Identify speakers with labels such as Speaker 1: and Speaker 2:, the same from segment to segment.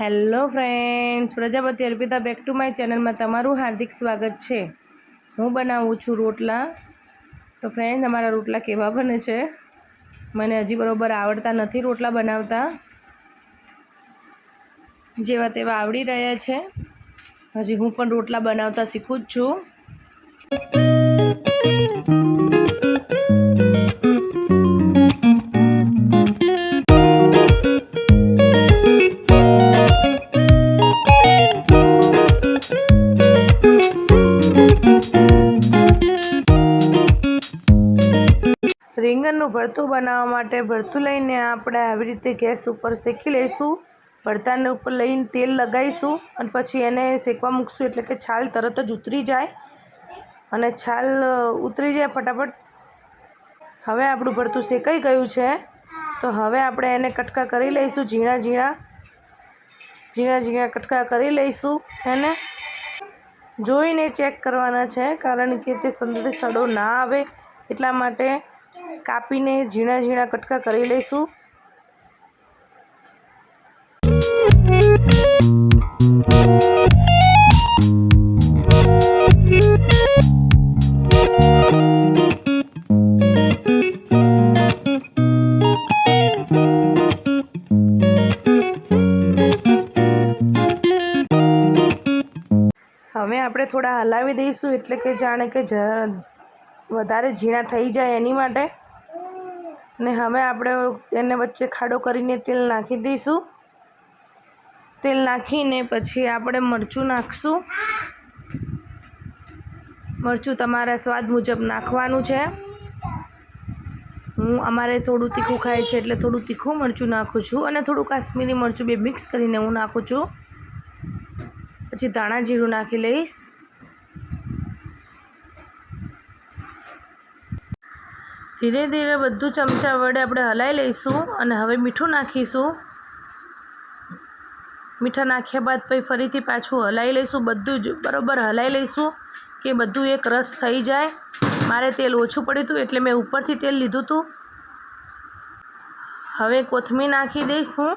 Speaker 1: Hello friends, Prajapati Arpita back to my ચેનલમાં તમારું હાર્દિક સ્વાગત છે। હું બનાવું છું રોટલા। તો ફ્રેન્ડ, અમારા રોટલા કેવા બને છે? મને હજી બરોબર આવડતા નથી રોટલા બનાવતા, જેવા તેવા આવડી રહ્યા છે। હજી હું પણ રોટલા બનાવતા શીખું જ છું। રીંગણનું ભરતું બનાવવા માટે ભરતું લઈને આપણે આવી રીતે ગેસ ઉપર શેકી લઈશું। ભરતાને ઉપર લઈને તેલ લગાવીશું અને પછી એને શેકવા મૂકશું, એટલે કે છાલ તરત જ ઉતરી જાય અને છાલ ઉતરી જાય ફટાફટ। હવે આપણું ભરતું શેકાઈ ગયું છે, તો હવે આપણે એને કટકા કરી લઈશું। ઝીણા ઝીણા કટકા કરી લઈશું। એને જોઈને ચેક કરવાના છે, કારણ કે તે અંદરથી સડો ના આવે એટલા માટે કાપીને ઝીણા કટકા કરી લઈશું। હવે આપણે થોડા હલાવી દઈશું, એટલે કે જાણે કે વધારે ઝીણા થઈ જાય એની માટે। ને હવે આપણે એને વચ્ચે ખાડો કરીને તેલ નાખી દઈશું। તેલ નાખીને પછી આપણે મરચું નાખશું। મરચું તમારા સ્વાદ મુજબ નાખવાનું છે। અમારે થોડું તીખું ખાય છે, એટલે થોડું તીખું મરચું નાખું છું અને થોડું કાશ્મીરી મરચું બે મિક્સ કરીને હું નાખું છું। પછી ધાણા જીરું નાખી લઈશ। ધીરે ધીરે બધું ચમચા વડે આપણે હલાવી લઈશું અને હવે મીઠું નાખીશું। મીઠા નાખ્યા બાદ પછી ફરીથી પાછું હલાવી લઈશું। બધું જ બરાબર હલાવી લઈશું કે બધું એક રસ થઈ જાય। મારે તેલ ઓછું પડ્યું હતું એટલે મેં ઉપરથી તેલ લીધું હતું। હવે કોથમીર નાખી દઈશ હું।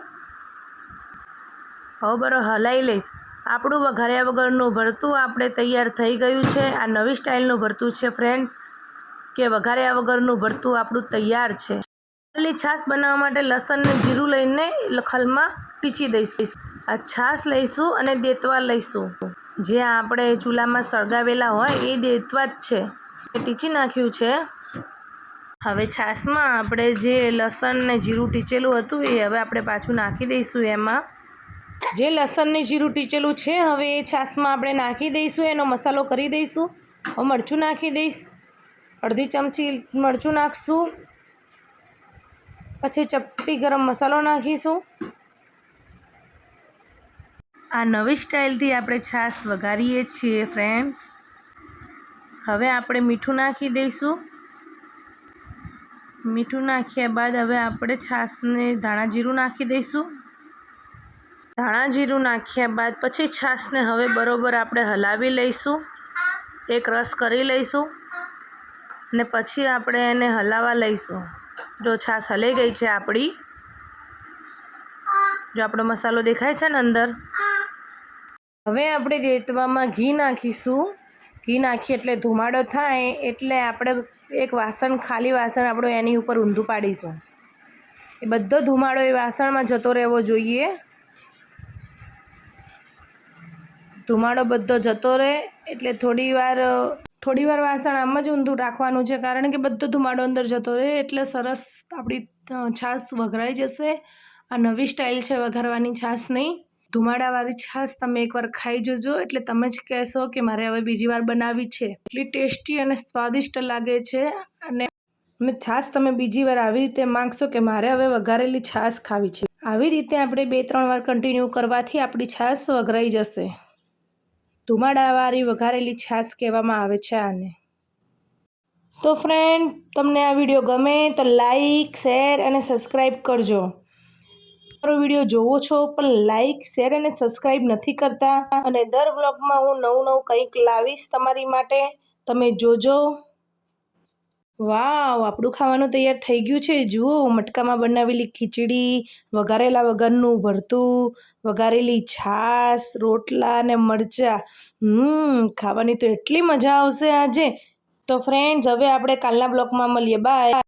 Speaker 1: હવે બરાબર હલાવી લઈશ। આપણું વઘાર્યા વગરનું ભરતું આપણે તૈયાર થઈ ગયું છે। આ નવી સ્ટાઇલનું ભરતું છે ફ્રેન્ડ્સ, કે વઘાર્યા વગરનું ભરતું આપણું તૈયાર છે। પેલી છાશ બનાવવા માટે લસણ ને જીરું લઈને ખલમાં ટીચી દઈશું। આ છાશ લઈશું અને દેતવા લઈશું, જે આપણે ચૂલામાં સળગાવેલા હોય એ દેતવા જ છે, એ ટીચી નાખ્યું છે। હવે છાશમાં આપણે જે લસણ ને જીરું ટીચેલું હતું એ હવે આપણે પાછું નાખી દઈશું। એમાં જે લસણ ને જીરું ટીચેલું છે હવે એ છાશમાં આપણે નાખી દઈશું। એનો મસાલો કરી દઈશું। હવે મરચું નાખી દઈશ, અડધી ચમચી મરચું નાખીશું। પછી ચપટી ગરમ મસાલો નાખીશું। આ નવી સ્ટાઇલથી આપણે છાશ વઘારીએ છીએ ફ્રેન્ડ્સ। હવે આપણે મીઠું નાખી દઈશું। મીઠું નાખ્યા બાદ હવે આપણે છાશને ધાણા જીરું નાખી દઈશું। ધાણા જીરું નાખ્યા બાદ પછી છાશને હવે બરાબર આપણે હલાવી લઈશું, એક રસ કરી લઈશું અને પછી આપણે એને હલાવવા લઈશું। જો છાશ હલાઈ ગઈ છે આપણી, જો આપણો મસાલો દેખાય છે ને અંદર। હવે આપણે દેતવામાં ઘી નાખીશું। ઘી નાખીએ એટલે ધુમાડો થાય એટલે આપણે એક વાસણ, ખાલી વાસણ આપણું એની ઉપર ઊંધું પાડીશું। એ બધો ધુમાડો એ વાસણમાં જતો રહેવો જોઈએ। ધુમાડો બધો જતો રહે એટલે થોડી વાર વાસણ આમ જ ઊંધું રાખવાનું છે, કારણ કે બધો ધુમાડો અંદર જતો રહે એટલે સરસ આપણી છાશ વઘરાઈ જશે। આ નવી સ્ટાઇલ છે વઘારવાની છાશની। ધુમાડાવાળી છાશ તમે એકવાર ખાઈ જોજો, એટલે તમે જ કહેશો કે મારે હવે બીજી વાર બનાવવી છે। એટલી ટેસ્ટી અને સ્વાદિષ્ટ લાગે છે અને છાશ તમે બીજી વાર આવી રીતે માંગશો કે મારે હવે વઘારેલી છાશ ખાવી છે। આવી રીતે આપણે 2-3 વાર કન્ટિન્યુ કરવાથી આપણી છાશ વઘરાઈ જશે। ધુમાડાવાળી વઘારેલી છાશ કહેવામાં આવે છે આને। તો ફ્રેન્ડ, તમને આ વિડીયો ગમે તો લાઈક, શેર અને સબસ્ક્રાઈબ કરજો। મારો વિડીયો જોવો છો પણ લાઈક, શેર અને સબસ્ક્રાઈબ નથી કરતા, અને દર વ્લોગમાં હું નવું કંઈક લાવીશ તમારી માટે, તમે જોજો। વાવ, આપણું ખાવાનું તૈયાર થઈ ગયું છે. જુઓ, મટકામાં બનાવેલી ખીચડી, વઘારેલા વગરનું ભરતું, વઘારેલી છાશ, રોટલા ને મરચાં. ખાવાની તો એટલી મજા આવશે આજે. તો ફ્રેન્ડ્સ, હવે આપણે કાલના બ્લોગમાં મળીએ. બાય.